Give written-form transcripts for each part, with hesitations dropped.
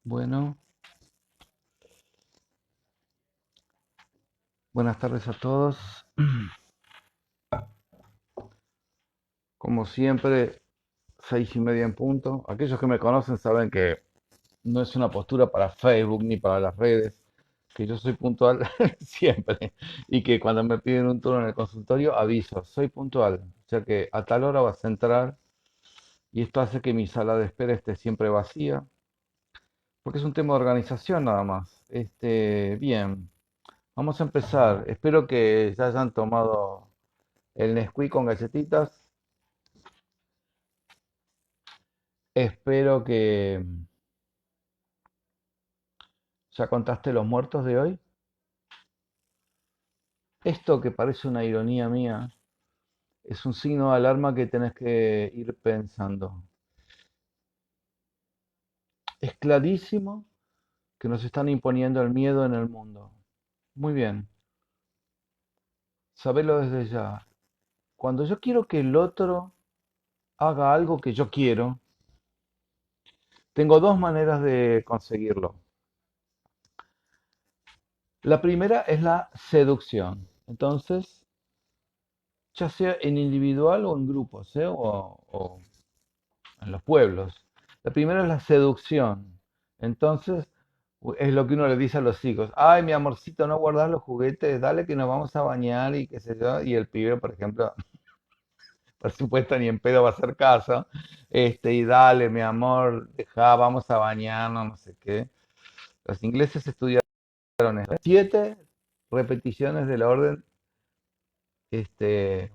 Bueno, buenas tardes a todos. Como siempre, 6:30 en punto. Aquellos que me conocen saben que no es una postura para Facebook ni para las redes, que yo soy puntual siempre y que cuando me piden un turno en el consultorio aviso, soy puntual, o sea que a tal hora vas a entrar y esto hace que mi sala de espera esté siempre vacía, porque es un tema de organización nada más. Bien, vamos a empezar. Espero que ya hayan tomado el Nesquik con galletitas. Espero que ya contaste los muertos de hoy. Esto que parece una ironía mía es un signo de alarma que tenés que ir pensando. Es clarísimo que nos están imponiendo el miedo en el mundo. Muy bien, sabelo desde ya. Cuando yo quiero que el otro haga algo que yo quiero, tengo dos maneras de conseguirlo. La primera es la seducción. Entonces, ya sea en individual o en grupos, ¿eh? O en los pueblos. La primera es la seducción. Entonces, es lo que uno le dice a los hijos. Ay, mi amorcito, no guardas los juguetes, dale que nos vamos a bañar y qué sé yo. Y el pibe, por ejemplo, por supuesto, ni en pedo va a hacer caso. Y dale, mi amor, deja, vamos a bañarnos, no sé qué. Los ingleses estudiaron esto. 7 repeticiones de la orden este,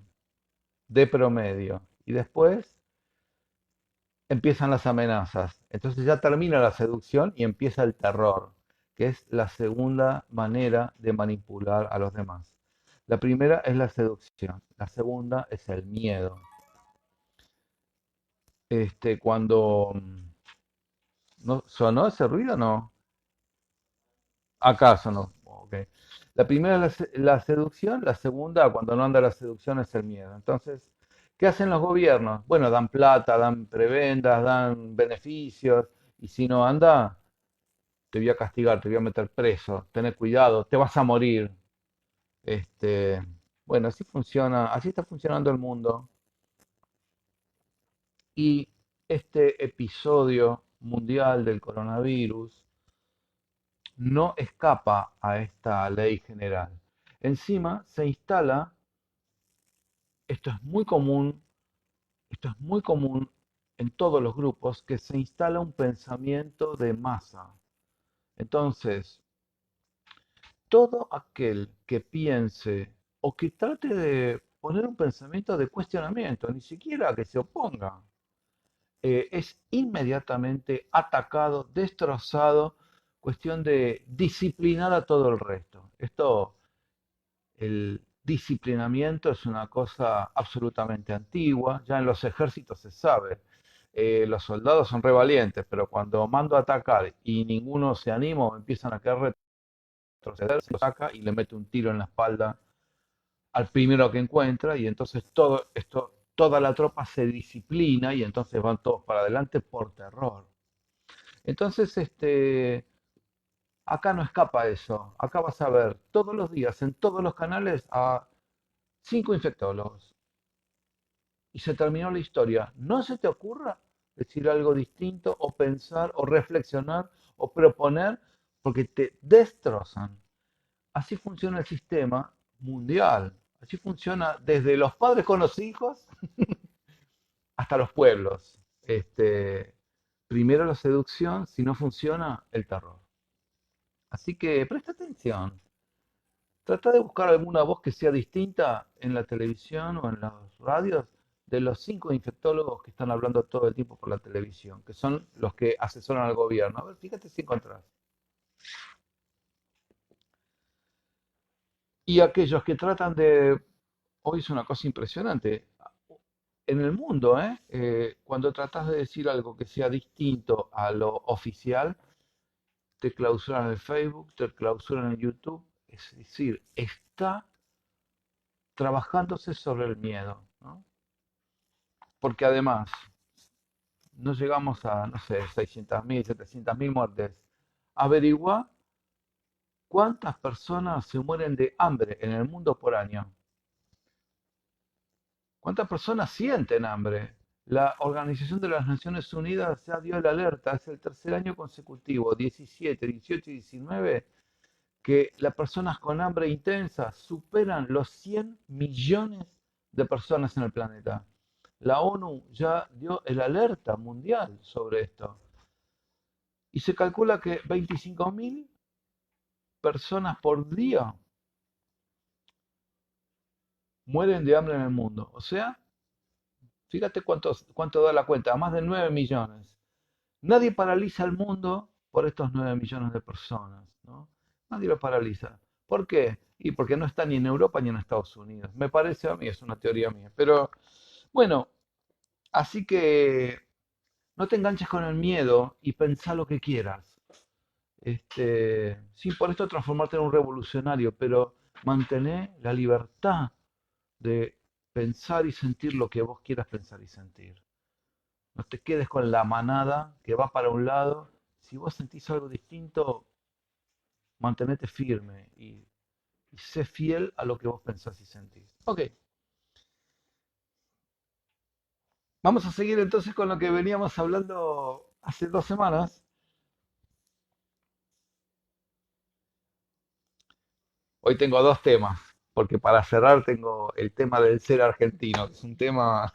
de promedio. Y después empiezan las amenazas. Entonces ya termina la seducción y empieza el terror, que es la segunda manera de manipular a los demás. La primera es la seducción, la segunda es el miedo. Cuando ¿no sonó ese ruido? No. ¿Acaso no? Ok. La primera es la seducción, la segunda, cuando no anda la seducción, es el miedo. Entonces, ¿qué hacen los gobiernos? Bueno, dan plata, dan prebendas, dan beneficios, y si no anda, te voy a castigar, te voy a meter preso, tener cuidado, te vas a morir. Este, bueno, así funciona, así está funcionando el mundo. Y este episodio mundial del coronavirus no escapa a esta ley general. Encima se instala, esto es muy común, esto es muy común en todos los grupos, que se instala un pensamiento de masa. Entonces, todo aquel que piense o que trate de poner un pensamiento de cuestionamiento, ni siquiera que se oponga, es inmediatamente atacado, destrozado, cuestión de disciplinar a todo el resto. Esto, el disciplinamiento es una cosa absolutamente antigua, ya en los ejércitos se sabe. Los soldados son revalientes, pero cuando mando a atacar y ninguno se anima o empiezan a querer retroceder, se lo saca y le mete un tiro en la espalda al primero que encuentra y entonces todo esto, toda la tropa se disciplina y entonces van todos para adelante por terror. Entonces, acá no escapa eso. Acá vas a ver todos los días en todos los canales a 5 infectólogos y se terminó la historia. No se te ocurra decir algo distinto o pensar o reflexionar o proponer porque te destrozan. Así funciona el sistema mundial. Así funciona desde los padres con los hijos hasta los pueblos. Primero la seducción, si no funciona, el terror. Así que presta atención. Trata de buscar alguna voz que sea distinta en la televisión o en las radios de los 5 infectólogos que están hablando todo el tiempo por la televisión, que son los que asesoran al gobierno. A ver, fíjate si encontrás. Y aquellos que tratan de... Hoy es una cosa impresionante. En el mundo, cuando tratas de decir algo que sea distinto a lo oficial, te clausuran el Facebook, te clausuran el YouTube. Es decir, está trabajándose sobre el miedo, ¿no? Porque además no llegamos a, no sé, 600.000, 700.000 muertes. Averigua cuántas personas se mueren de hambre en el mundo por año. ¿Cuántas personas sienten hambre? La Organización de las Naciones Unidas ya dio la alerta, es el tercer año consecutivo, 17, 18 y 19, que las personas con hambre intensa superan los 100 millones de personas en el planeta. La ONU ya dio el alerta mundial sobre esto. Y se calcula que 25.000 personas por día mueren de hambre en el mundo. O sea, fíjate cuánto da la cuenta, más de 9 millones. Nadie paraliza el mundo por estos 9 millones de personas, ¿no? Nadie lo paraliza. ¿Por qué? Y porque no está ni en Europa ni en Estados Unidos. Me parece a mí, es una teoría mía. Pero bueno, así que no te enganches con el miedo y pensá lo que quieras. Sin por esto transformarte en un revolucionario, pero mantener la libertad de pensar y sentir lo que vos quieras pensar y sentir. No te quedes con la manada que va para un lado. Si vos sentís algo distinto, mantenete firme y sé fiel a lo que vos pensás y sentís. Ok, vamos a seguir entonces con lo que veníamos hablando hace 2 semanas. Hoy tengo dos temas, porque para cerrar tengo el tema del ser argentino, que es un tema,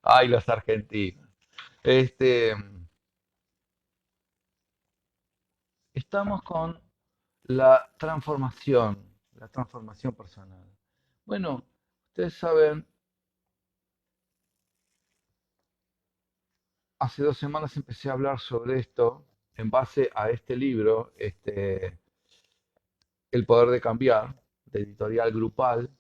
ay, los argentinos. Este, estamos con la transformación personal. Bueno, ustedes saben, hace 2 semanas empecé a hablar sobre esto en base a este libro, El poder de cambiar, de editorial Grupal.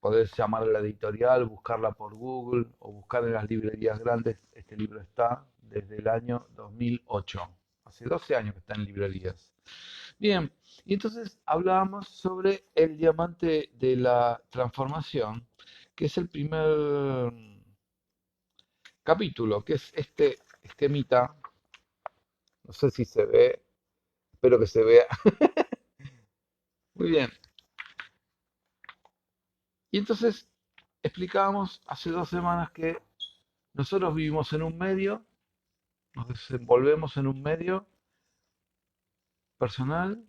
Podés llamar a la editorial, buscarla por Google o buscar en las librerías grandes. Este libro está desde el año 2008. Hace 12 años que está en librerías. Bien, y entonces hablábamos sobre el diamante de la transformación, que es el primer capítulo, que es este esquemita. No sé si se ve, espero que se vea. Muy bien. Y entonces explicábamos hace 2 semanas que nosotros vivimos en un medio, nos desenvolvemos en un medio personal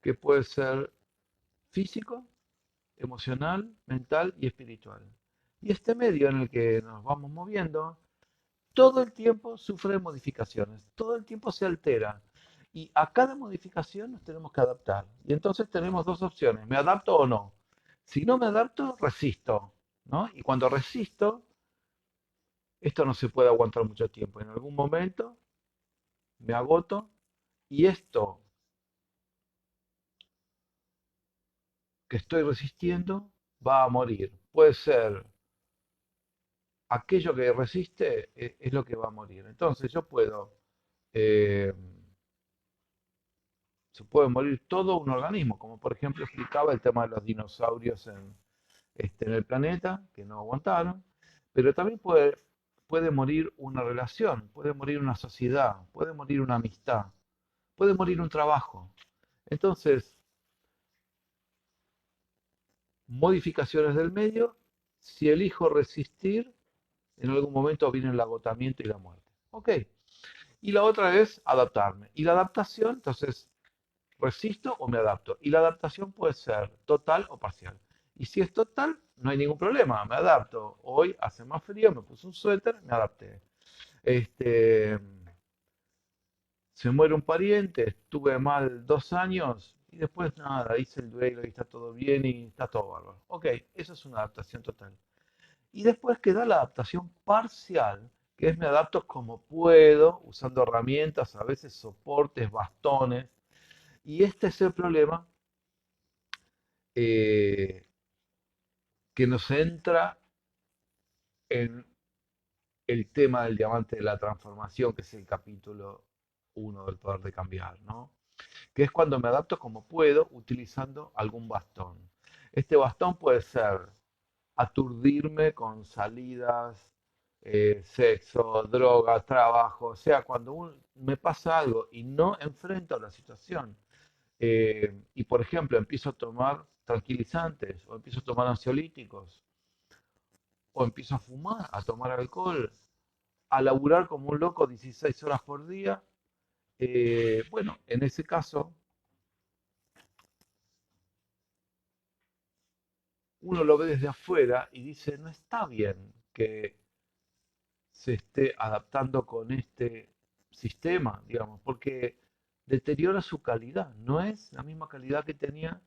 que puede ser físico, emocional, mental y espiritual. Y este medio en el que nos vamos moviendo, todo el tiempo sufre modificaciones, todo el tiempo se altera. Y a cada modificación nos tenemos que adaptar. Y entonces tenemos dos opciones, ¿me adapto o no? Si no me adapto, resisto, ¿no? Y cuando resisto, esto no se puede aguantar mucho tiempo. En algún momento me agoto y esto que estoy resistiendo va a morir. Puede ser aquello que resiste es lo que va a morir. Entonces yo puedo, eh, se puede morir todo un organismo, como por ejemplo explicaba el tema de los dinosaurios en el planeta, que no aguantaron, pero también puede morir una relación, puede morir una sociedad, puede morir una amistad, puede morir un trabajo. Entonces, modificaciones del medio, si elijo resistir, en algún momento viene el agotamiento y la muerte. Ok. Y la otra es adaptarme. Y la adaptación, entonces, resisto o me adapto. Y la adaptación puede ser total o parcial. Y si es total, no hay ningún problema, me adapto. Hoy hace más frío, me puse un suéter, me adapté. Este, se muere un pariente, estuve mal 2 años y después nada, hice el duelo y está todo bien y está todo bárbaro. Ok, eso es una adaptación total. Y después queda la adaptación parcial, que es me adapto como puedo, usando herramientas, a veces soportes, bastones. Y este es el problema eh, que nos entra en el tema del diamante de la transformación, que es el capítulo 1 del poder de cambiar, ¿no? Que es cuando me adapto como puedo utilizando algún bastón. Este bastón puede ser aturdirme con salidas, sexo, drogas, trabajo, o sea, cuando me pasa algo y no enfrento la situación, y por ejemplo empiezo a tomar tranquilizantes o empiezo a tomar ansiolíticos o empiezo a fumar, a tomar alcohol, a laburar como un loco 16 horas por día, bueno, en ese caso uno lo ve desde afuera y dice, no está bien que se esté adaptando con este sistema, digamos, porque deteriora su calidad, no es la misma calidad que tenía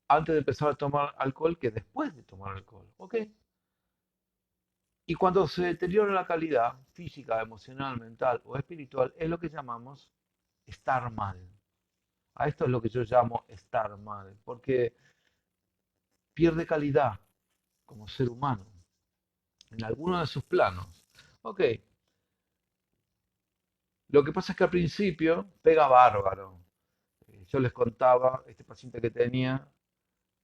antes de empezar a tomar alcohol que después de tomar alcohol, ¿ok? Y cuando se deteriora la calidad física, emocional, mental o espiritual, es lo que llamamos estar mal. A esto es lo que yo llamo estar mal, porque pierde calidad como ser humano en alguno de sus planos. Ok, lo que pasa es que al principio pega bárbaro. Yo les contaba, este paciente que tenía,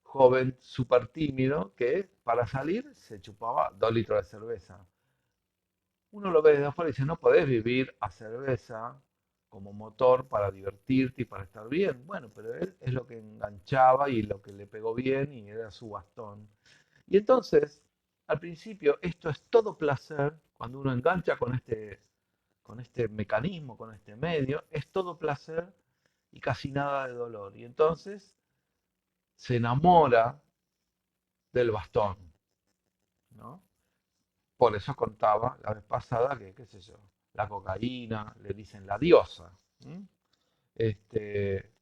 joven, súper tímido, que para salir se chupaba 2 litros de cerveza. Uno lo ve desde afuera y dice, no podés vivir a cerveza como motor para divertirte y para estar bien. Bueno, pero él es lo que enganchaba y lo que le pegó bien y era su bastón. Y entonces, al principio, esto es todo placer, cuando uno engancha con este mecanismo, con este medio, es todo placer y casi nada de dolor. Y entonces se enamora del bastón, ¿no? Por eso contaba la vez pasada que, qué sé yo, la cocaína, le dicen la diosa. ¿M? Este,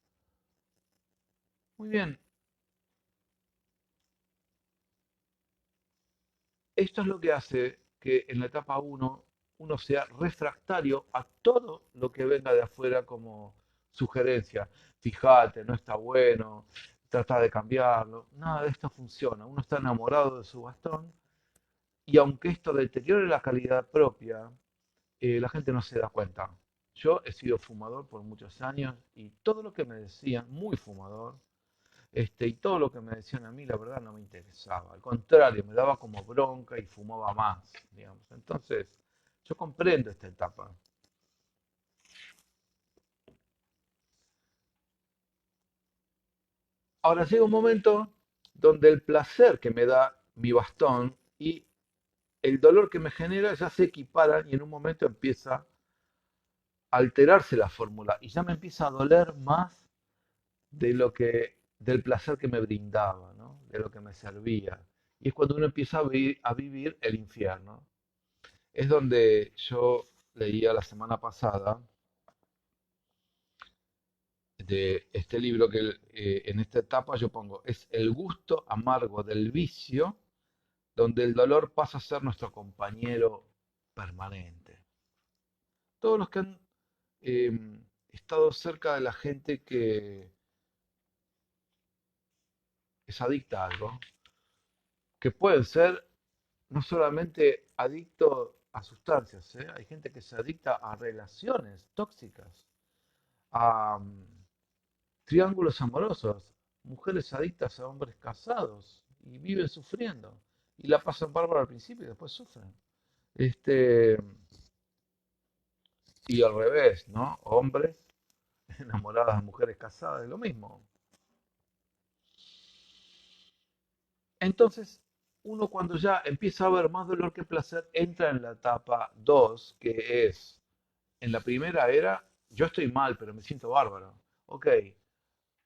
muy bien, esto es lo que hace que en la etapa uno sea refractario a todo lo que venga de afuera como sugerencia. Fíjate, no está bueno, trata de cambiarlo. Nada de esto funciona. Uno está enamorado de su bastón y aunque esto deteriore la calidad propia, la gente no se da cuenta. Yo he sido fumador por muchos años y todo lo que me decían, muy fumador, y todo lo que me decían a mí, la verdad, no me interesaba. Al contrario, me daba como bronca y fumaba más, digamos. Entonces, yo comprendo esta etapa. Ahora llega un momento donde el placer que me da mi bastón y el dolor que me genera ya se equiparan y en un momento empieza a alterarse la fórmula y ya me empieza a doler más del placer que me brindaba, ¿no? De lo que me servía. Y es cuando uno empieza a vivir el infierno. Es donde yo leía la semana pasada de este libro que en esta etapa yo pongo, es el gusto amargo del vicio, donde el dolor pasa a ser nuestro compañero permanente. Todos los que han eh, estado cerca de la gente que es adicta a algo, que pueden ser no solamente adictos a sustancias, ¿eh? Hay gente que se adicta a relaciones tóxicas, a triángulos amorosos, mujeres adictas a hombres casados y viven sufriendo. Y la pasan bárbaro al principio y después sufren. Este, y al revés, ¿no? Hombres enamorados de mujeres casadas, es lo mismo. Entonces, uno cuando ya empieza a ver más dolor que placer, entra en la etapa 2 que es, en la primera era, yo estoy mal, pero me siento bárbaro. Ok,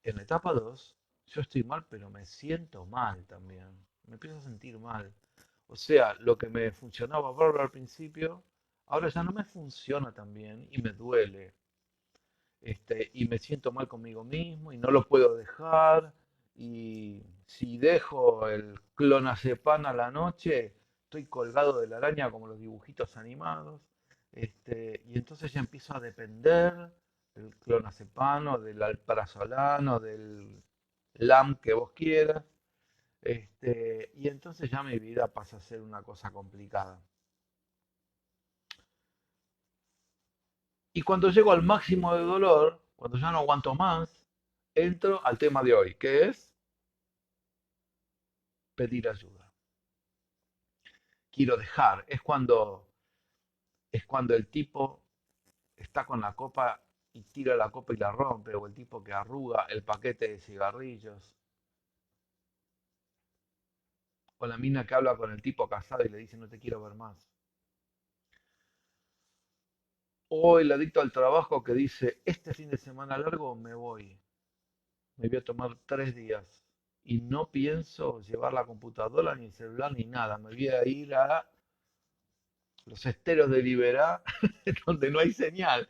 en la etapa 2 yo estoy mal, pero me siento mal también. Me empiezo a sentir mal. O sea, lo que me funcionaba bárbaro al principio, ahora ya no me funciona tan bien y me duele. Y me siento mal conmigo mismo y no lo puedo dejar. Y si dejo el clonazepam a la noche, estoy colgado de la araña como los dibujitos animados. Y entonces ya empiezo a depender del clonazepam o del alprazolam o del LAM que vos quieras. Y entonces ya mi vida pasa a ser una cosa complicada. Y cuando llego al máximo de dolor, cuando ya no aguanto más, entro al tema de hoy, que es pedir ayuda. Quiero dejar. Es cuando el tipo está con la copa y tira la copa y la rompe, o el tipo que arruga el paquete de cigarrillos, o la mina que habla con el tipo casado y le dice no te quiero ver más. O el adicto al trabajo que dice este fin de semana largo me voy a tomar 3 días y no pienso llevar la computadora ni el celular ni nada, me voy a ir a los esteros de Liberá donde no hay señal.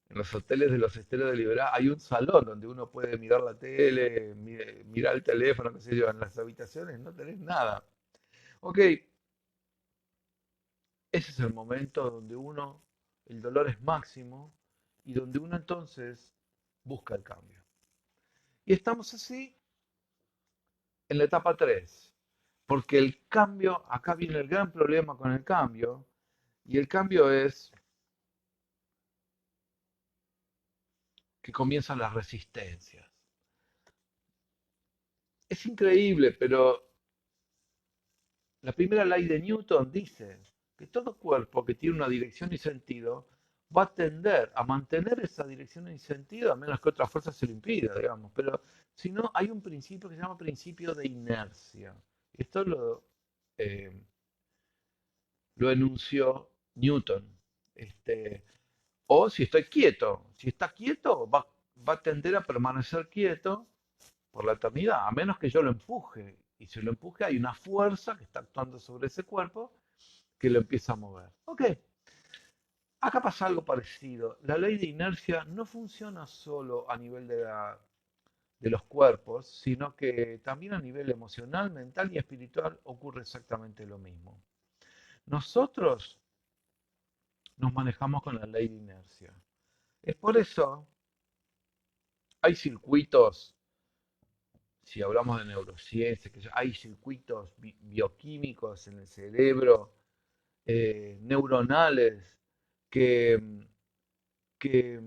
En los hoteles de los esteros de Liberá hay un salón donde uno puede mirar la tele, mirar el teléfono, qué sé yo. En las habitaciones no tenés nada. Ok, ese es el momento donde el dolor es máximo y donde uno entonces busca el cambio. Y estamos así en la etapa 3, porque el cambio, acá viene el gran problema con el cambio, y el cambio es que comienzan las resistencias. Es increíble, pero la primera ley de Newton dice que todo cuerpo que tiene una dirección y sentido va a tender a mantener esa dirección y sentido a menos que otra fuerza se lo impida, digamos. Pero si no, hay un principio que se llama principio de inercia. Esto eh, lo enunció Newton. Este, o si estoy quieto, si está quieto, va a tender a permanecer quieto por la eternidad, a menos que yo lo empuje. Y si lo empuje, hay una fuerza que está actuando sobre ese cuerpo que lo empieza a mover. Ok, acá pasa algo parecido. La ley de inercia no funciona solo a nivel de los cuerpos, sino que también a nivel emocional, mental y espiritual ocurre exactamente lo mismo. Nosotros nos manejamos con la ley de inercia. Es por eso hay circuitos, si hablamos de neurociencia, que hay circuitos bioquímicos en el cerebro, neuronales, que, que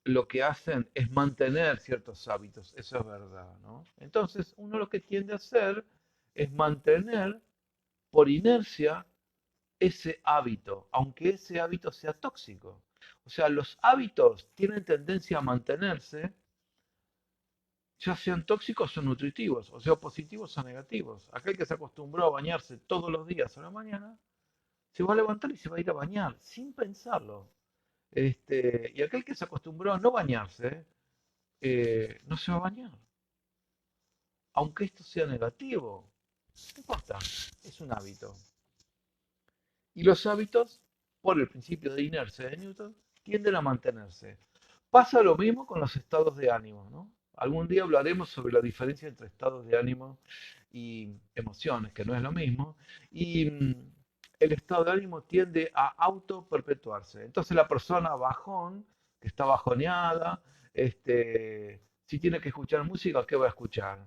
lo que hacen es mantener ciertos hábitos, eso es verdad, ¿no? Entonces, uno lo que tiende a hacer es mantener por inercia ese hábito, aunque ese hábito sea tóxico. O sea, los hábitos tienen tendencia a mantenerse ya sean tóxicos o nutritivos, o sea, positivos o negativos. Aquel que se acostumbró a bañarse todos los días a la mañana, se va a levantar y se va a ir a bañar, sin pensarlo. Y aquel que se acostumbró a no bañarse, no se va a bañar. Aunque esto sea negativo, no importa, es un hábito. Y los hábitos, por el principio de inercia de Newton, tienden a mantenerse. Pasa lo mismo con los estados de ánimo, ¿no? Algún día hablaremos sobre la diferencia entre estados de ánimo y emociones, que no es lo mismo. Y el estado de ánimo tiende a auto-perpetuarse. Entonces la persona bajón, que está bajoneada, si tiene que escuchar música, ¿qué va a escuchar?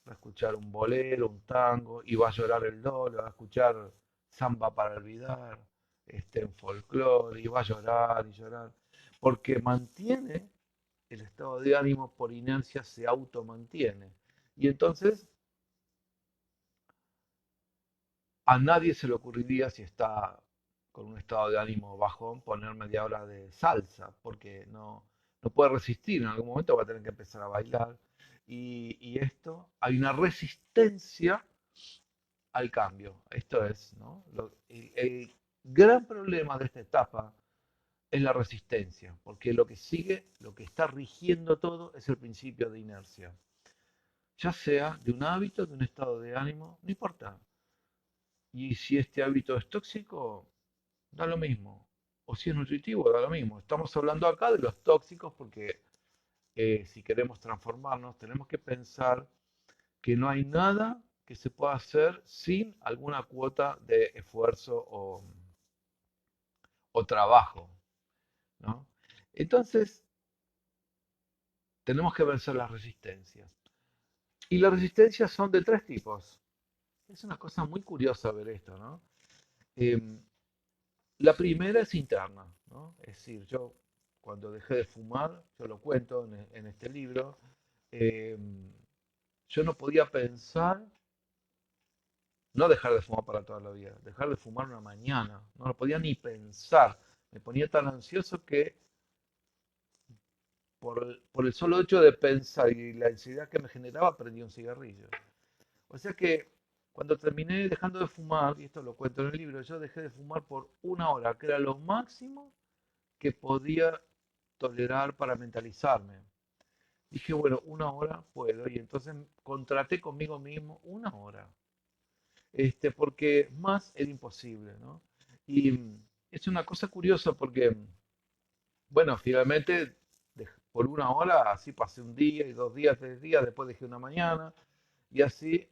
Va a escuchar un bolero, un tango, y va a llorar el dólar, va a escuchar samba para olvidar, en folclore, y va a llorar y llorar, porque mantiene el estado de ánimo por inercia, se automantiene. Y entonces a nadie se le ocurriría, si está con un estado de ánimo bajón, poner media hora de salsa, porque no puede resistir, en algún momento va a tener que empezar a bailar. Y esto, hay una resistencia al cambio. Esto es, ¿no? El gran problema de esta etapa es la resistencia, porque lo que sigue, lo que está rigiendo todo es el principio de inercia. Ya sea de un hábito, de un estado de ánimo, no importa. Y si este hábito es tóxico, da lo mismo. O si es nutritivo, da lo mismo. Estamos hablando acá de los tóxicos porque si queremos transformarnos, tenemos que pensar que no hay nada que se pueda hacer sin alguna cuota de esfuerzo o trabajo, ¿no? Entonces, tenemos que vencer las resistencias. Y las resistencias son de 3 tipos. Es una cosa muy curiosa ver esto, ¿no? Em, la primera es interna, ¿no? Es decir, yo cuando dejé de fumar, yo lo cuento en este libro, eh, yo no podía pensar, no dejar de fumar para toda la vida, dejar de fumar una mañana, no lo podía ni pensar. Me ponía tan ansioso que por el solo hecho de pensar y la ansiedad que me generaba, prendí un cigarrillo. O sea que cuando terminé dejando de fumar, y esto lo cuento en el libro, yo dejé de fumar por una hora, que era lo máximo que podía tolerar para mentalizarme. Dije, bueno, una hora puedo, y entonces contraté conmigo mismo una hora, porque más era imposible, ¿no? Y es una cosa curiosa porque, bueno, finalmente por una hora así pasé un día y 2 días, 3 días, después dejé una mañana, y así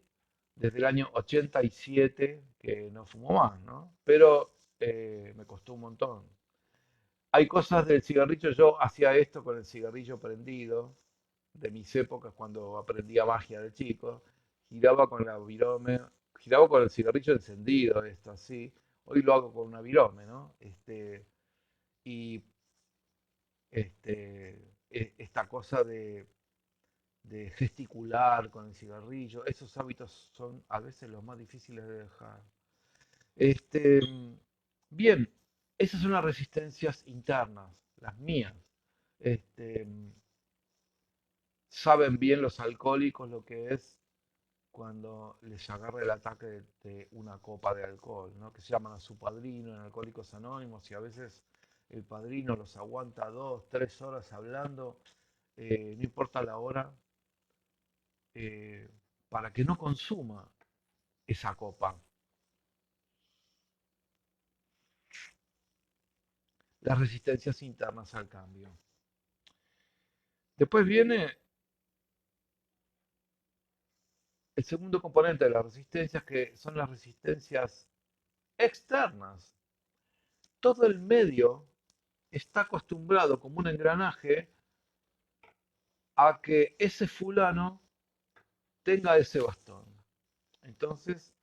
desde el año 87 que no fumo más, ¿no? Pero me costó un montón. Hay cosas del cigarrillo, yo hacía esto con el cigarrillo prendido, de mis épocas cuando aprendía magia de chico, giraba con la virome, giraba con el cigarrillo encendido, esto así. Hoy lo hago con una virome, ¿no? Y esta cosa de gesticular con el cigarrillo, esos hábitos son a veces los más difíciles de dejar. Este, bien, esas son las resistencias internas, las mías. Este, saben bien los alcohólicos lo que es cuando les agarra el ataque de una copa de alcohol, ¿no? Que se llaman a su padrino en Alcohólicos Anónimos y a veces el padrino los aguanta 2, 3 horas hablando, no importa la hora, eh, para que no consuma esa copa. Las resistencias internas al cambio. Después viene el segundo componente de las resistencias, que son las resistencias externas. Todo el medio está acostumbrado como un engranaje a que ese fulano tenga ese bastón. Entonces,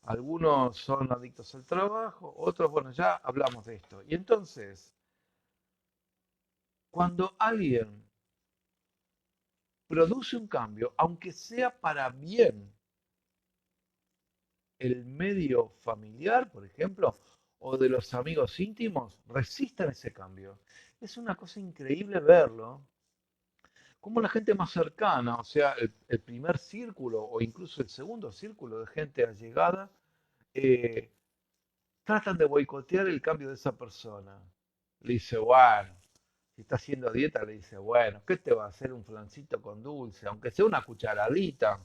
algunos son adictos al trabajo, otros, bueno, ya hablamos de esto. Y entonces, cuando alguien produce un cambio, aunque sea para bien, el medio familiar, por ejemplo, o de los amigos íntimos, resistan ese cambio. Es una cosa increíble verlo, como la gente más cercana, o sea, el primer círculo o incluso el segundo círculo de gente allegada, eh, tratan de boicotear el cambio de esa persona. Le dice, bueno, si está haciendo dieta, le dice, bueno, ¿qué te va a hacer un flancito con dulce? Aunque sea una cucharadita.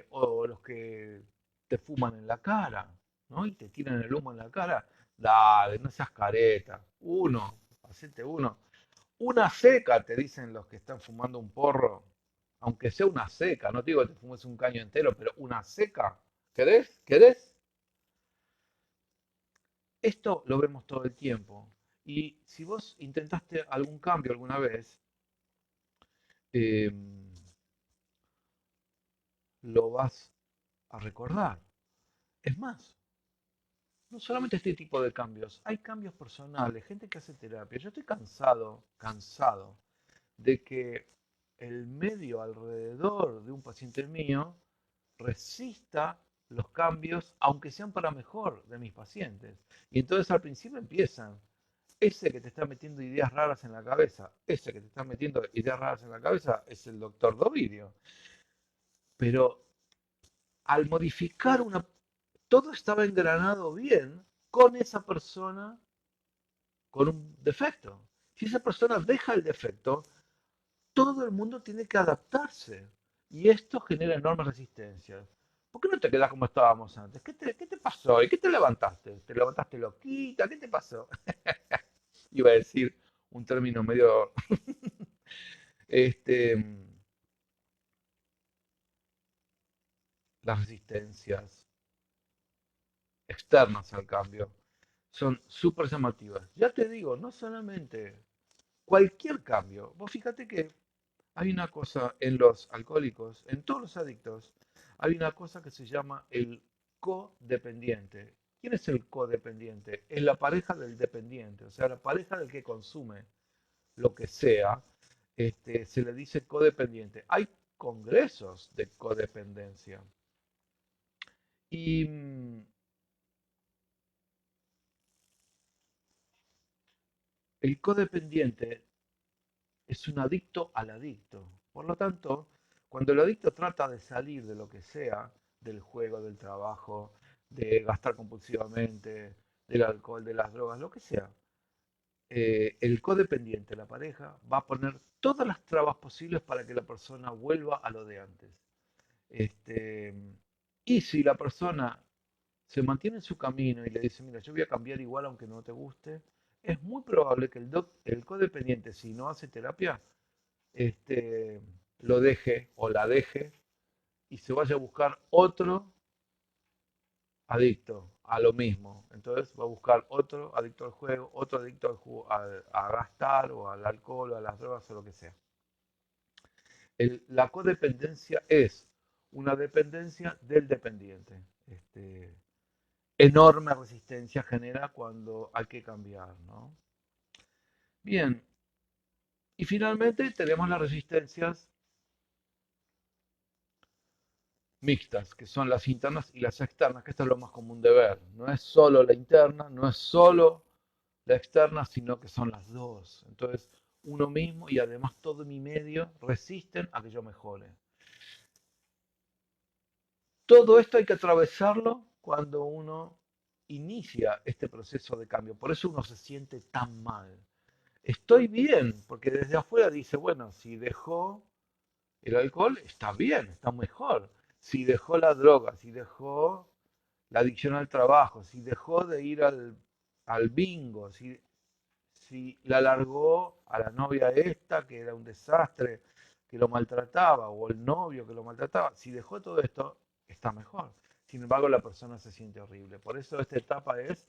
O los que te fuman en la cara, ¿no? Y te tiran el humo en la cara. Dale, no seas careta. Uno, hacete uno. Una seca, te dicen los que están fumando un porro. Aunque sea una seca, no te digo que te fumes un caño entero, pero una seca. ¿Querés? ¿Querés? Esto lo vemos todo el tiempo. Y si vos intentaste algún cambio alguna vez, eh, lo vas a recordar. Es más, no solamente este tipo de cambios, hay cambios personales, gente que hace terapia. Yo estoy cansado, cansado de que el medio alrededor de un paciente mío resista los cambios, aunque sean para mejor de mis pacientes. Y entonces al principio empiezan, ese que te está metiendo ideas raras en la cabeza, ese que te está metiendo ideas raras en la cabeza es el doctor Dovidio. Pero al modificar todo estaba engranado bien con esa persona con un defecto. Si esa persona deja el defecto, todo el mundo tiene que adaptarse. Y esto genera enormes resistencias. ¿Por qué no te quedas como estábamos antes? ¿Qué te pasó? ¿Y qué te levantaste? ¿Te levantaste loquita? ¿Qué te pasó? Iba a decir un término medio... este, las resistencias externas al cambio son súper llamativas. Ya te digo, no solamente cualquier cambio. Vos fíjate que hay una cosa en los alcohólicos, en todos los adictos, hay una cosa que se llama el codependiente. ¿Quién es el codependiente? Es la pareja del dependiente, o sea, la pareja del que consume lo que sea, se le dice codependiente. Hay congresos de codependencia. Y el codependiente es un adicto al adicto. Por lo tanto, cuando el adicto trata de salir de lo que sea, del juego, del trabajo, de gastar compulsivamente, del alcohol, de las drogas, lo que sea, el codependiente, la pareja, va a poner todas las trabas posibles para que la persona vuelva a lo de antes. Este, y si la persona se mantiene en su camino y le dice, mira, yo voy a cambiar igual aunque no te guste, es muy probable que el codependiente, si no hace terapia, este, lo deje o la deje y se vaya a buscar otro adicto a lo mismo. Entonces va a buscar otro adicto al juego, otro adicto a gastar o al alcohol o a las drogas o lo que sea. La codependencia es una dependencia del dependiente. Enorme resistencia genera cuando hay que cambiar, ¿no? Bien, y finalmente tenemos las resistencias mixtas, que son las internas y las externas, que esto es lo más común de ver. No es solo la interna, no es solo la externa, sino que son las dos. Entonces, uno mismo y además todo mi medio resisten a que yo mejore. Todo esto hay que atravesarlo cuando uno inicia este proceso de cambio. Por eso uno se siente tan mal. Estoy bien, porque desde afuera dice, bueno, si dejó el alcohol, está bien, está mejor. Si dejó la droga, si dejó la adicción al trabajo, si dejó de ir al bingo, si la largó a la novia esta, que era un desastre, que lo maltrataba, o el novio que lo maltrataba, si dejó todo esto, está mejor. Sin embargo, la persona se siente horrible. Por eso esta etapa es,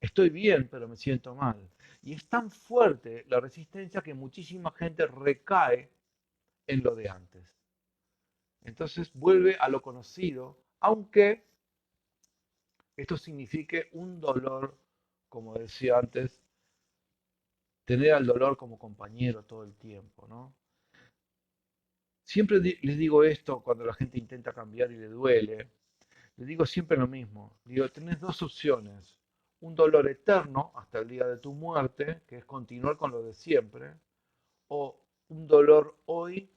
estoy bien, pero me siento mal. Y es tan fuerte la resistencia que muchísima gente recae en lo de antes. Entonces vuelve a lo conocido, aunque esto signifique un dolor, como decía antes, tener al dolor como compañero todo el tiempo, ¿no? Siempre les digo esto cuando la gente intenta cambiar y le duele. Les digo siempre lo mismo. Digo, tenés dos opciones. Un dolor eterno hasta el día de tu muerte, que es continuar con lo de siempre, o un dolor hoy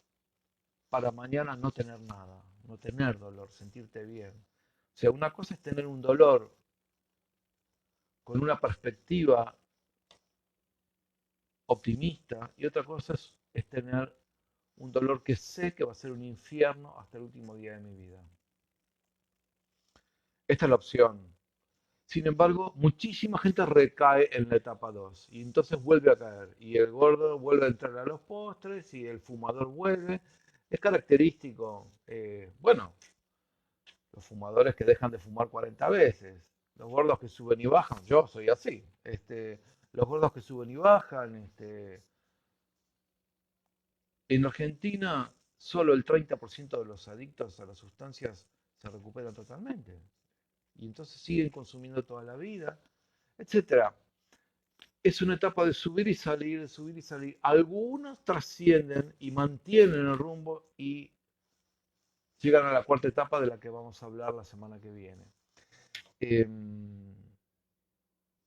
para mañana no tener nada, no tener dolor, sentirte bien. O sea, una cosa es tener un dolor con una perspectiva optimista y otra cosa es tener un dolor que sé que va a ser un infierno hasta el último día de mi vida. Esta es la opción. Sin embargo, muchísima gente recae en la etapa 2 y entonces vuelve a caer. Y el gordo vuelve a entrar a los postres y el fumador vuelve. Es característico, bueno, los fumadores que dejan de fumar 40 veces, los gordos que suben y bajan, yo soy así. Los gordos que suben y bajan, en Argentina, solo el 30% de los adictos a las sustancias se recuperan totalmente. Y entonces siguen consumiendo toda la vida, etcétera. Es una etapa de subir y salir, de subir y salir. Algunos trascienden y mantienen el rumbo y llegan a la cuarta etapa de la que vamos a hablar la semana que viene.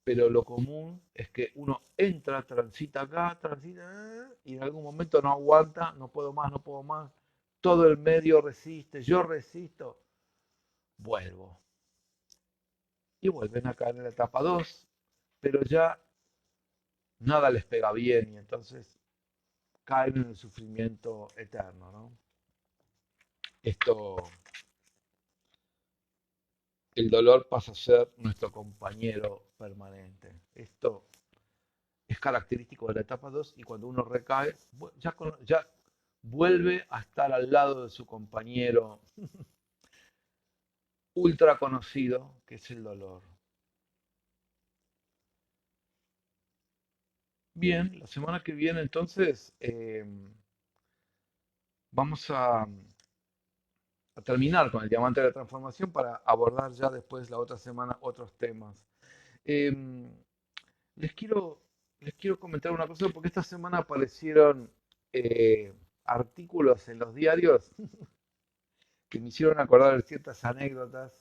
Pero lo común es que uno entra, transita acá, transita, y en algún momento no aguanta, no puedo más, no puedo más, todo el medio resiste, yo resisto, vuelvo. Y vuelven a caer en la etapa 2, pero ya nada les pega bien y entonces caen en el sufrimiento eterno, ¿no? Esto, el dolor pasa a ser nuestro compañero permanente. Esto es característico de la etapa 2 y cuando uno recae, ya vuelve a estar al lado de su compañero ultra conocido, que es el dolor. Bien, la semana que viene entonces vamos a terminar con el diamante de la transformación para abordar ya después la otra semana otros temas. Eh, les quiero, les quiero comentar una cosa porque esta semana aparecieron eh, artículos en los diarios que me hicieron acordar de ciertas anécdotas.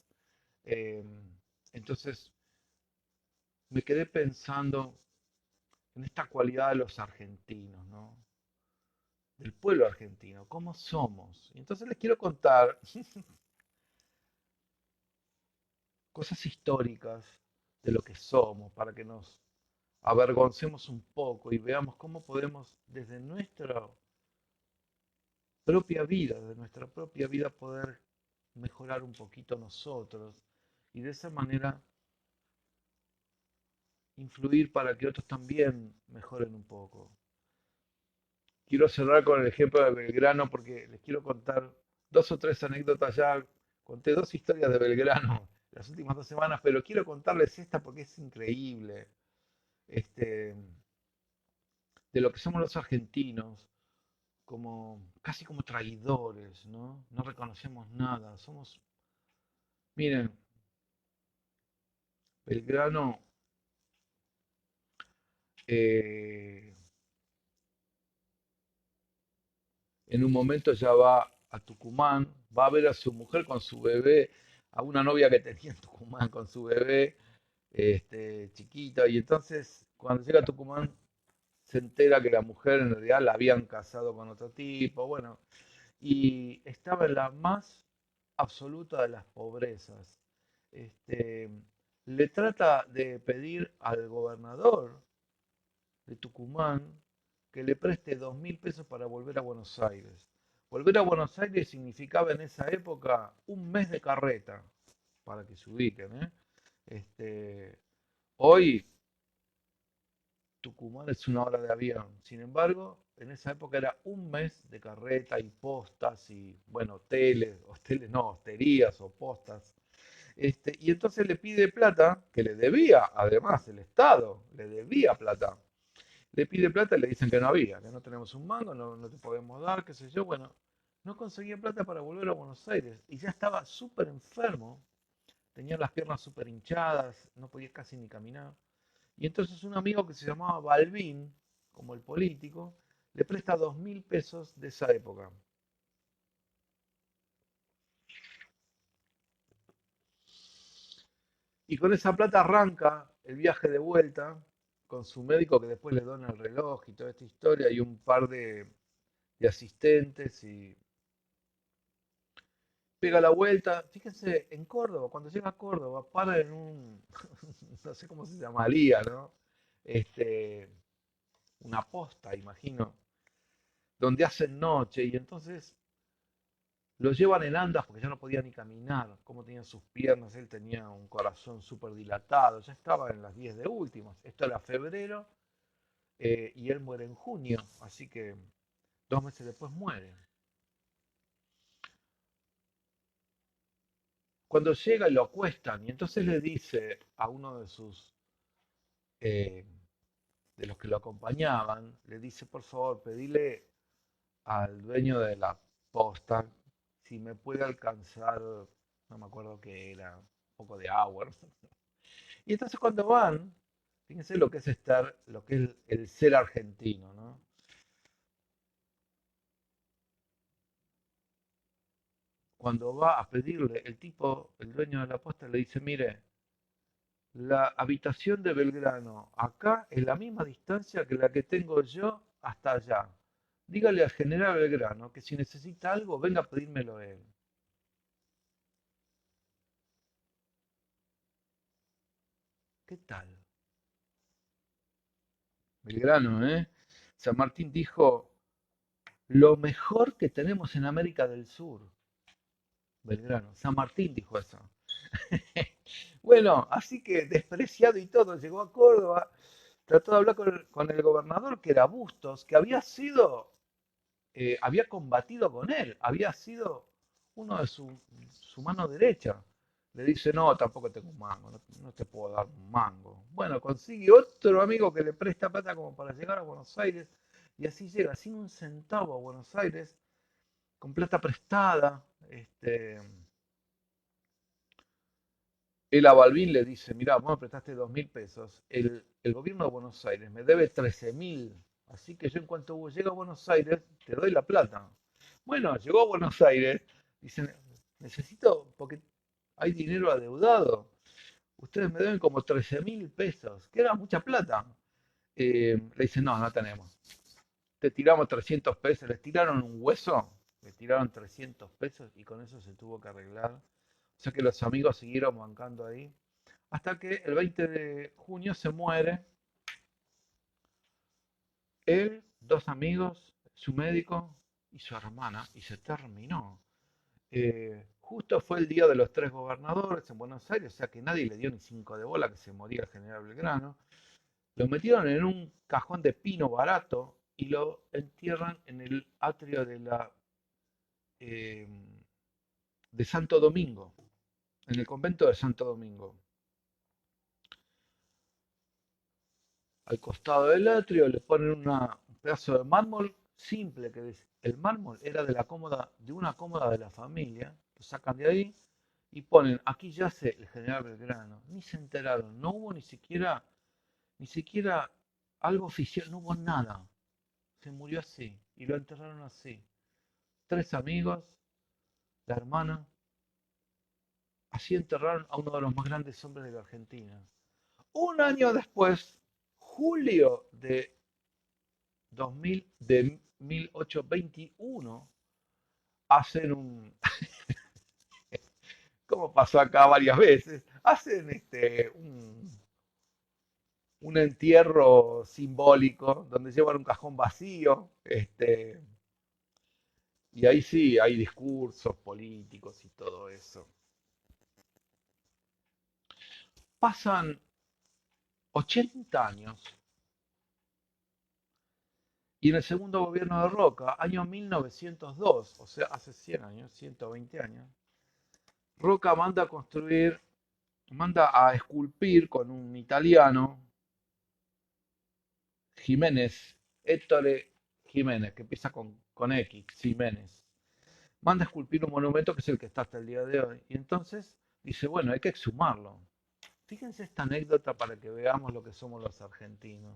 eh, entonces me quedé pensando en esta cualidad de los argentinos, ¿no? Del pueblo argentino, cómo somos. Y entonces les quiero contar cosas históricas de lo que somos para que nos avergoncemos un poco y veamos cómo podemos desde nuestra propia vida, de nuestra propia vida poder mejorar un poquito nosotros y de esa manera influir para que otros también mejoren un poco. Quiero cerrar con el ejemplo de Belgrano porque les quiero contar dos o tres anécdotas ya. Conté dos historias de Belgrano las últimas 2 semanas, pero quiero contarles esta porque es increíble. Este, de lo que somos los argentinos, como casi como traidores, ¿no? No reconocemos nada. Miren, Belgrano eh, en un momento ya va a Tucumán, va a ver a su mujer con su bebé, a una novia que tenía en Tucumán con su bebé, chiquita, y entonces cuando llega a Tucumán se entera que la mujer en realidad la habían casado con otro tipo, bueno, y estaba en la más absoluta de las pobrezas. Este, le trata de pedir al gobernador de Tucumán que le preste 2.000 pesos para volver a Buenos Aires. Volver a Buenos Aires significaba en esa época un mes de carreta, para que se ubiquen, ¿eh? Hoy Tucumán es una hora de avión. Sin embargo, en esa época era un mes de carreta y postas y, bueno, hoteles no, hosterías o postas. Y entonces le pide plata, que le debía, además el Estado, le debía plata. Le pide plata y le dicen que no había, que no tenemos un mango, no te podemos dar, qué sé yo. Bueno, no conseguía plata para volver a Buenos Aires y ya estaba súper enfermo, tenía las piernas súper hinchadas, no podía casi ni caminar. Y entonces un amigo que se llamaba Balbín, como el político, le presta 2.000 pesos de esa época. Y con esa plata arranca el viaje de vuelta con su médico que después le dona el reloj y toda esta historia y un par de asistentes y pega la vuelta. Fíjense, en Córdoba, cuando llega a Córdoba, para en un, no sé cómo se llamaría, ¿no? Este, una posta, imagino, donde hacen noche y entonces lo llevan en andas porque ya no podía ni caminar, cómo tenían sus piernas, él tenía un corazón súper dilatado, ya estaba en las 10 de últimas. Esto era febrero y él muere en junio, así que 2 meses después muere. Cuando llega lo acuestan y entonces le dice a uno eh, de los que lo acompañaban, le dice, por favor, pedile al dueño de la posta si me puede alcanzar, no me acuerdo qué era, un poco de agua. Y entonces cuando van, fíjense lo que es estar, lo que es el ser argentino, ¿no? Cuando va a pedirle, el tipo, el dueño de la posta le dice, mire, la habitación de Belgrano acá es la misma distancia que la que tengo yo hasta allá. Dígale al general Belgrano que si necesita algo, venga a pedírmelo él. ¿Qué tal? Belgrano, ¿eh? San Martín dijo, lo mejor que tenemos en América del Sur. Belgrano, San Martín dijo eso. Bueno, así que despreciado y todo, llegó a Córdoba, trató de hablar con el gobernador, que era Bustos, que había combatido con él, había sido uno de su mano derecha. Le dice, no, tampoco tengo un mango, no te puedo dar un mango. Bueno, consigue otro amigo que le presta plata como para llegar a Buenos Aires, y así llega, sin un centavo a Buenos Aires, con plata prestada. Él a Balbín le dice, mirá, vos me prestaste 2.000 pesos, el gobierno de Buenos Aires me debe 13.000 Así que yo en cuanto llegue a Buenos Aires, te doy la plata. Bueno, llegó a Buenos Aires, dicen, necesito, porque hay dinero adeudado. Ustedes me deben como 13.000 pesos, que era mucha plata. Le dicen, no, no tenemos. Te tiramos 300 pesos, les tiraron un hueso, le tiraron 300 pesos y con eso se tuvo que arreglar. O sea que los amigos siguieron bancando ahí. Hasta que el 20 de junio se muere él, dos amigos, su médico y su hermana, y se terminó. Justo fue el día de los tres gobernadores en Buenos Aires, o sea que nadie le dio ni cinco de bola que se moría el general Belgrano. Lo metieron en un cajón de pino barato y lo entierran en el atrio eh, de Santo Domingo, en el convento de Santo Domingo. Al costado del atrio le ponen un pedazo de mármol simple, que el mármol era de una cómoda de la familia, lo sacan de ahí y ponen, aquí yace el general Belgrano. Ni se enteraron, no hubo ni siquiera algo oficial, no hubo nada. Se murió así y lo enterraron así. Tres amigos, la hermana, así enterraron a uno de los más grandes hombres de la Argentina. Un año después, julio de 1821, hacen como pasó acá varias veces, hacen un entierro simbólico donde llevan un cajón vacío, y ahí sí hay discursos políticos y todo eso. Pasan 80 años y en el segundo gobierno de Roca, año 1902, o sea, hace 100 años, 120 años, Roca manda a esculpir con un italiano, Jiménez, Ettore Jiménez, que empieza con X, Jiménez. Manda a esculpir un monumento que es el que está hasta el día de hoy. Y entonces dice, bueno, hay que exhumarlo. Fíjense esta anécdota para que veamos lo que somos los argentinos.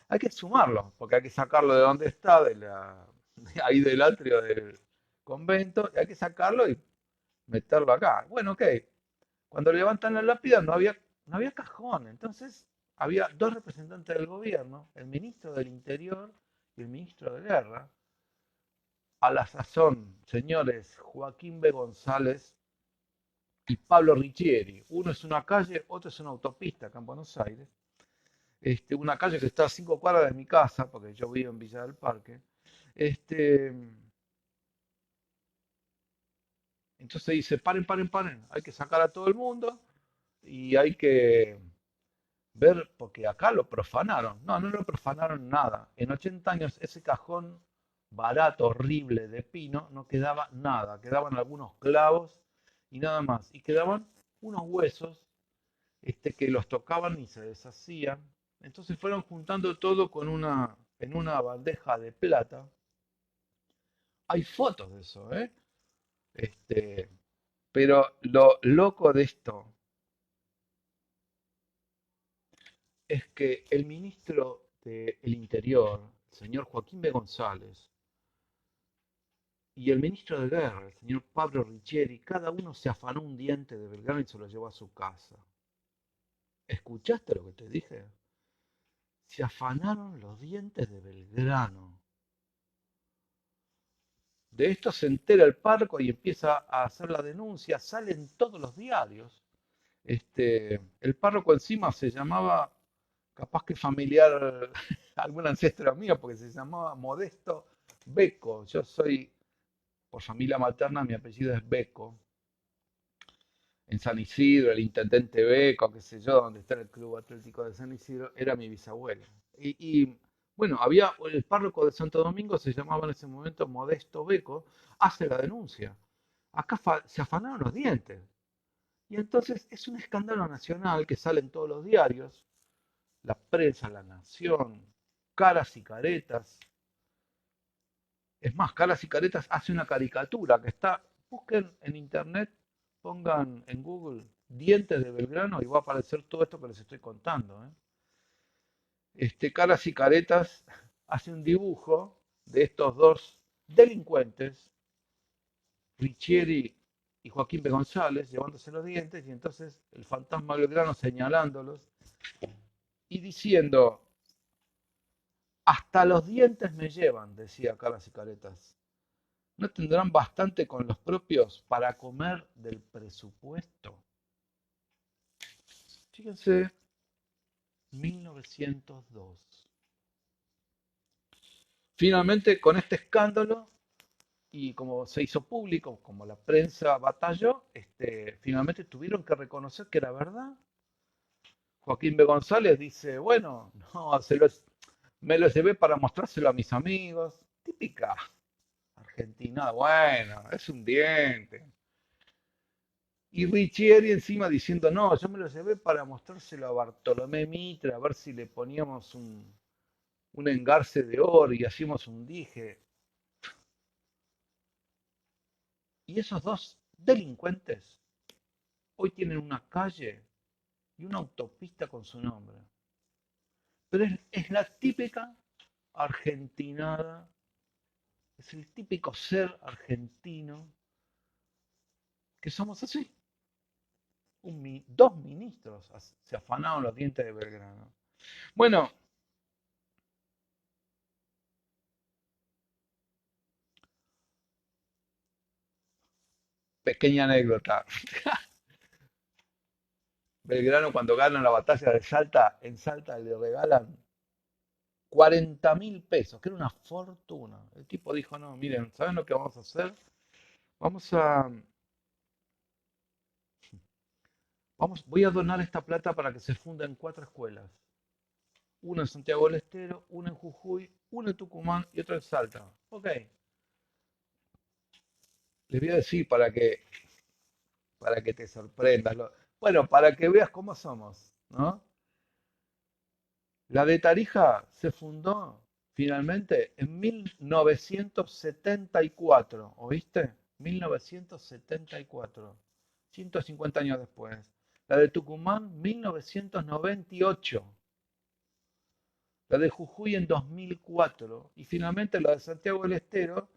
Hay que exhumarlo, porque hay que sacarlo de donde está, de ahí del atrio del convento, y hay que sacarlo y meterlo acá. Bueno, ok. Cuando levantan la lápida no había cajón, entonces había dos representantes del gobierno, el ministro del Interior y el ministro de Guerra, a la sazón, señores Joaquín B. González y Pablo Riccieri. Uno es una calle, otro es una autopista acá en Buenos Aires. Una calle que está a 5 cuadras de mi casa, porque yo vivo en Villa del Parque. Este, entonces dice, paren, paren, paren, hay que sacar a todo el mundo y hay que ver, porque acá lo profanaron. No, no lo profanaron nada. En 80 años ese cajón barato, horrible de pino, no quedaba nada. Quedaban algunos clavos y nada más. Y quedaban unos huesos que los tocaban y se deshacían. Entonces fueron juntando todo en una bandeja de plata. Hay fotos de eso, ¿eh? Este, pero lo loco de esto es que el ministro del Interior, el señor Joaquín B. González, y el ministro de Guerra, el señor Pablo Riccieri, cada uno se afanó un diente de Belgrano y se lo llevó a su casa. ¿Escuchaste lo que te dije? Se afanaron los dientes de Belgrano. De esto se entera el Parco y empieza a hacer la denuncia, salen todos los diarios. El párroco encima se llamaba, capaz que familiar, algún ancestro mío, porque se llamaba Modesto Beco. Yo soy, por familia materna, mi apellido es Beco. En San Isidro, el intendente Beco, qué sé yo, donde está el Club Atlético de San Isidro, era mi bisabuelo. Bueno, había el párroco de Santo Domingo, se llamaba en ese momento Modesto Beco, hace la denuncia. Acá se afanaron los dientes. Y entonces es un escándalo nacional que sale en todos los diarios, la prensa, La Nación, Caras y Caretas. Es más, Caras y Caretas hace una caricatura que está, busquen en internet, pongan en Google dientes de Belgrano y va a aparecer todo esto que les estoy contando. Caras y Caretas hace un dibujo de estos dos delincuentes, Richieri y Joaquín B. González, llevándose los dientes, y entonces el fantasma Belgrano señalándolos y diciendo, hasta los dientes me llevan, decía acá las Caretas. ¿No tendrán bastante con los propios para comer del presupuesto? Fíjense, 1902. Finalmente, con este escándalo, y como se hizo público, como la prensa batalló, finalmente tuvieron que reconocer que era verdad. Joaquín B. González dice, bueno, no, me lo llevé para mostrárselo a mis amigos. Típica Argentina, bueno, es un diente. Y Richieri encima diciendo, no, yo me lo llevé para mostrárselo a Bartolomé Mitre, a ver si le poníamos un engarce de oro y hacíamos un dije. Y esos dos delincuentes hoy tienen una calle y una autopista con su nombre. Pero es la típica argentinada, es el típico ser argentino que somos así. Dos ministros se afanaron los dientes de Belgrano. Bueno, pequeña anécdota. Belgrano cuando gana la batalla de Salta, en Salta le regalan 40.000 pesos, que era una fortuna. El tipo dijo, no, miren, ¿saben lo que vamos a hacer? Vamos a, voy a donar esta plata para que se fundan 4 escuelas. Una en Santiago del Estero, una en Jujuy, una en Tucumán y otra en Salta. Ok, les voy a decir para que te sorprendas. Bueno, para que veas cómo somos, ¿no? La de Tarija se fundó finalmente en 1974, ¿oíste? 1974, 150 años después. La de Tucumán, 1998. La de Jujuy en 2004. Y finalmente la de Santiago del Estero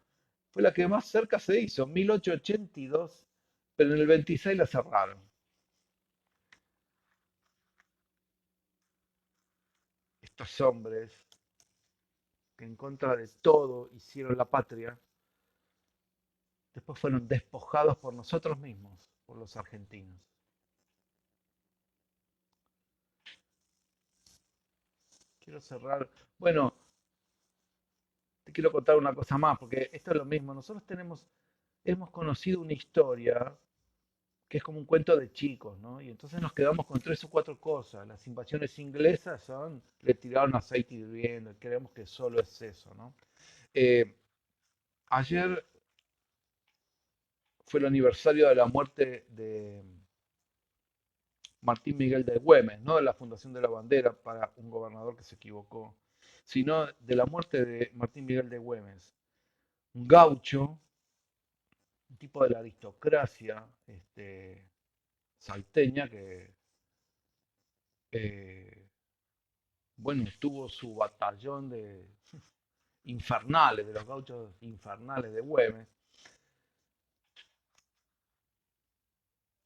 fue la que más cerca se hizo, 1882, pero en el 26 la cerraron. Estos hombres que en contra de todo hicieron la patria, después fueron despojados por nosotros mismos, por los argentinos. Quiero cerrar. Bueno, te quiero contar una cosa más, porque esto es lo mismo. Nosotros hemos conocido una historia que es como un cuento de chicos, ¿no? Y entonces nos quedamos con 3 o 4 cosas. Las invasiones inglesas le tiraron aceite hirviendo, creemos que solo es eso, ¿no? Eh, ayer fue el aniversario de la muerte de Martín Miguel de Güemes, no de la Fundación de la Bandera para un gobernador que se equivocó, sino de la muerte de Martín Miguel de Güemes, un gaucho, un tipo de la aristocracia salteña que, eh, bueno, tuvo su batallón de infernales, de los gauchos infernales de Güemes.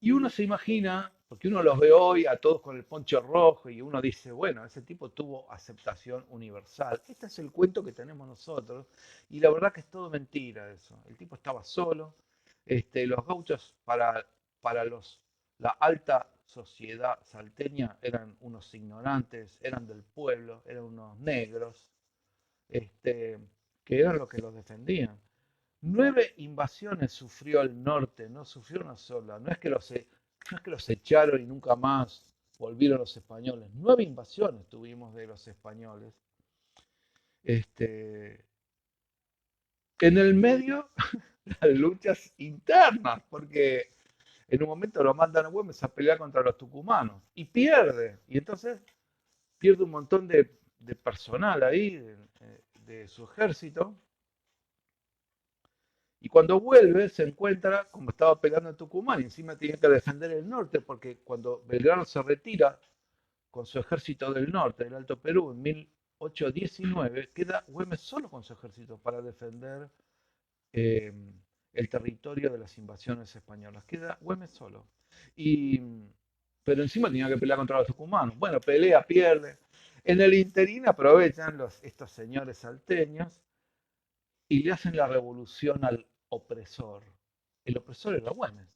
Y uno se imagina, porque uno los ve hoy a todos con el poncho rojo y uno dice, bueno, ese tipo tuvo aceptación universal. Este es el cuento que tenemos nosotros y la verdad que es todo mentira eso. El tipo estaba solo. Los gauchos para la alta sociedad salteña eran unos ignorantes, eran del pueblo, eran unos negros, que eran los que los defendían. 9 invasiones sufrió el norte, no sufrió una sola. No es que los echaron y nunca más volvieron los españoles. 9 invasiones tuvimos de los españoles. Este, en el medio, las luchas internas, porque en un momento lo mandan a Güemes a pelear contra los tucumanos y pierde. Y entonces pierde un montón de personal ahí, de su ejército. Y cuando vuelve se encuentra como estaba peleando en Tucumán y encima tiene que defender el norte porque cuando Belgrano se retira con su ejército del norte, del Alto Perú, en 1819, queda Güemes solo con su ejército para defender eh, el territorio de las invasiones españolas. Queda Güemes solo. Y, pero encima tenía que pelear contra los tucumanos. Bueno, pelea, pierde. En el interín aprovechan estos señores salteños y le hacen la revolución al opresor. El opresor era Güemes.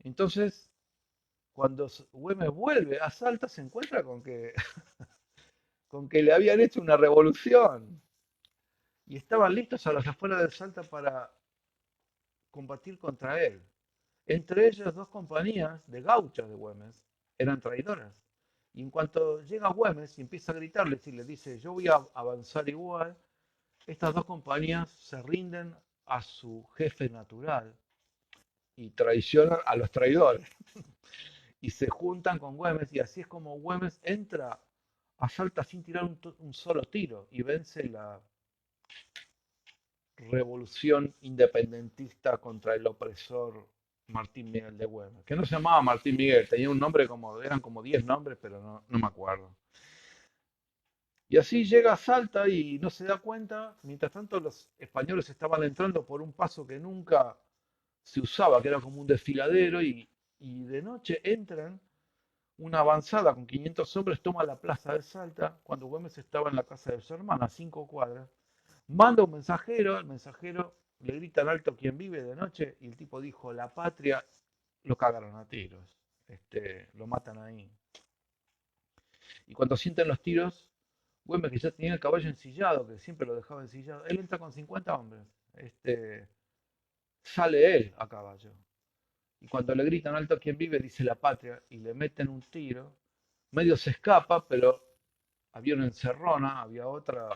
Entonces, cuando Güemes vuelve a Salta, se encuentra con que le habían hecho una revolución y estaban listos a las afueras de Salta para combatir contra él. Entre ellas dos compañías de gauchos de Güemes eran traidoras. Y en cuanto llega Güemes y empieza a gritarles y le dice, yo voy a avanzar igual, estas dos compañías se rinden a su jefe natural y traicionan a los traidores. Y se juntan con Güemes y así es como Güemes entra a Salta sin tirar un solo tiro y vence la revolución independentista contra el opresor Martín Miguel de Güemes, que no se llamaba Martín Miguel, tenía un nombre como, eran como 10 nombres, pero no me acuerdo. Y así llega a Salta y no se da cuenta, mientras tanto los españoles estaban entrando por un paso que nunca se usaba, que era como un desfiladero, y de noche entran una avanzada con 500 hombres, toma la plaza de Salta, cuando Güemes estaba en la casa de su hermana, a 5 cuadras, manda un mensajero, el mensajero le grita en alto quién vive de noche, y el tipo dijo, la patria, lo cagaron a tiros, lo matan ahí. Y cuando sienten los tiros, Güemes, que ya tenía el caballo ensillado, que siempre lo dejaba ensillado, él entra con 50 hombres, sale él a caballo. Y cuando le gritan alto quién vive, dice la patria, y le meten un tiro, medio se escapa, pero había una encerrona, había otro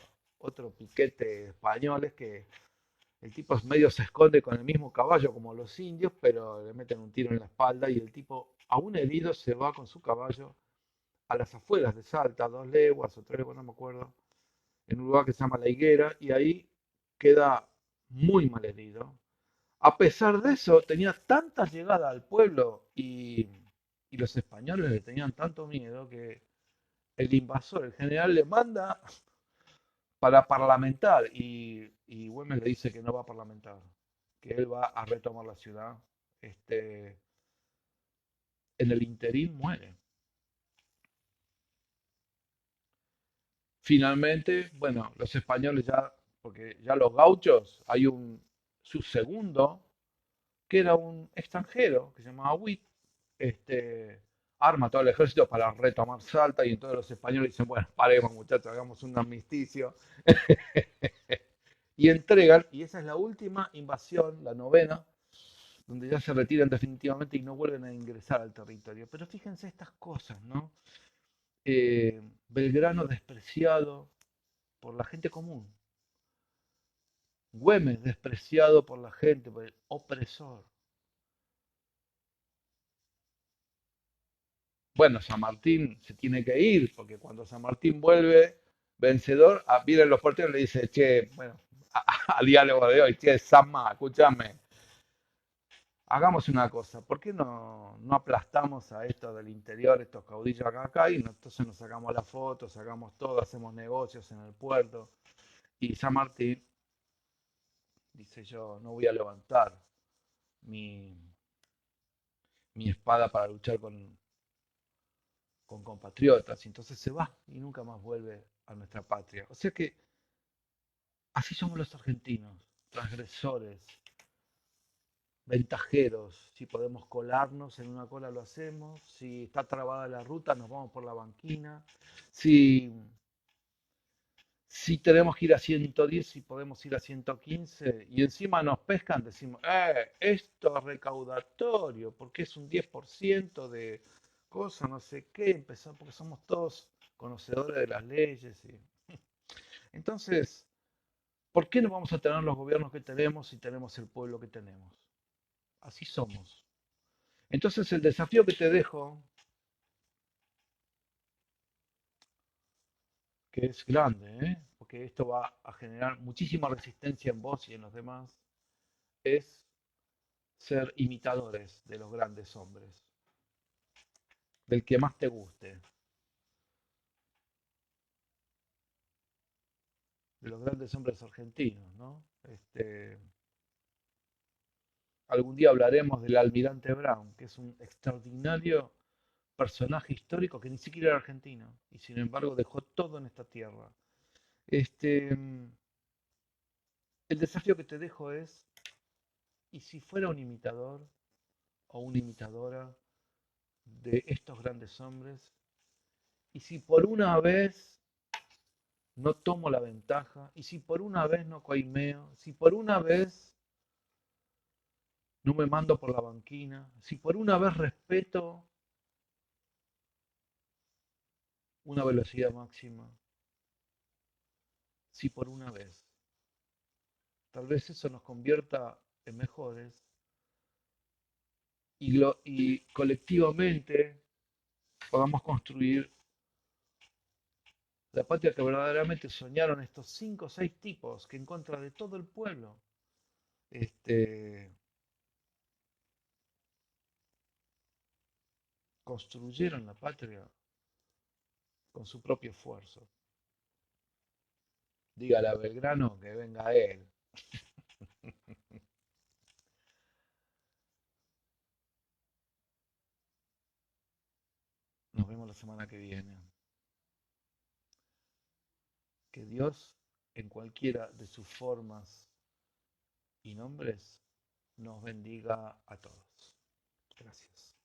piquete españoles que el tipo medio se esconde con el mismo caballo como los indios, pero le meten un tiro en la espalda y el tipo, aún herido, se va con su caballo a las afueras de Salta, 2 leguas o 3 leguas, no me acuerdo, en un lugar que se llama La Higuera, y ahí queda muy mal herido. A pesar de eso, tenía tanta llegada al pueblo y los españoles le tenían tanto miedo que el invasor, el general, le manda para parlamentar y Güemes le dice que no va a parlamentar, que él va a retomar la ciudad. Este, en el interín muere. Finalmente, bueno, los españoles ya, porque ya los gauchos, hay su segundo, que era un extranjero, que se llamaba Witt, este, arma todo el ejército para retomar Salta y entonces los españoles dicen, bueno, paremos muchachos, hagamos un armisticio. Y entregan, y esa es la última invasión, la novena, donde ya se retiran definitivamente y no vuelven a ingresar al territorio. Pero fíjense estas cosas, ¿no? Belgrano despreciado por la gente común, Güemes despreciado por la gente, por el opresor. Bueno, San Martín se tiene que ir, porque cuando San Martín vuelve vencedor, vienen los porteros y le dice, che, bueno, al diálogo de hoy, che, Sama, escúchame, hagamos una cosa, ¿por qué no aplastamos a estos del interior, estos caudillos acá, y entonces nos sacamos la foto, sacamos todo, hacemos negocios en el puerto? Y San Martín dice, yo no voy a levantar mi, mi espada para luchar con compatriotas, y entonces se va y nunca más vuelve a nuestra patria. O sea que así somos los argentinos, transgresores, ventajeros. Si podemos colarnos en una cola lo hacemos, si está trabada la ruta nos vamos por la banquina, si, si tenemos que ir a 110, si podemos ir a 115 y encima nos pescan, decimos, esto es recaudatorio, porque es un 10% de cosa, no sé qué, empezamos porque somos todos conocedores de las leyes. Entonces, ¿por qué no vamos a tener los gobiernos que tenemos si tenemos el pueblo que tenemos? Así somos. Entonces el desafío que te dejo, que es grande, porque esto va a generar muchísima resistencia en vos y en los demás, es ser imitadores de los grandes hombres. del que más te guste, de los grandes hombres argentinos, ¿no? Algún día hablaremos del almirante Brown, que es un extraordinario personaje histórico que ni siquiera era argentino y sin embargo dejó todo en esta tierra. Este, el desafío que te dejo es, ¿y si fuera un imitador o una imitadora de estos grandes hombres? ¿Y si por una vez no tomo la ventaja? ¿Y si por una vez no coimeo? ¿Si por una vez no me mando por la banquina? ¿Si por una vez respeto una velocidad máxima? ¿Si por una vez? Tal vez eso nos convierta en mejores y colectivamente podamos construir la patria que verdaderamente soñaron estos cinco o seis tipos que en contra de todo el pueblo este, construyeron la patria con su propio esfuerzo. Dígale a Belgrano que venga él. Nos vemos la semana que viene. Que Dios, en cualquiera de sus formas y nombres, nos bendiga a todos. Gracias.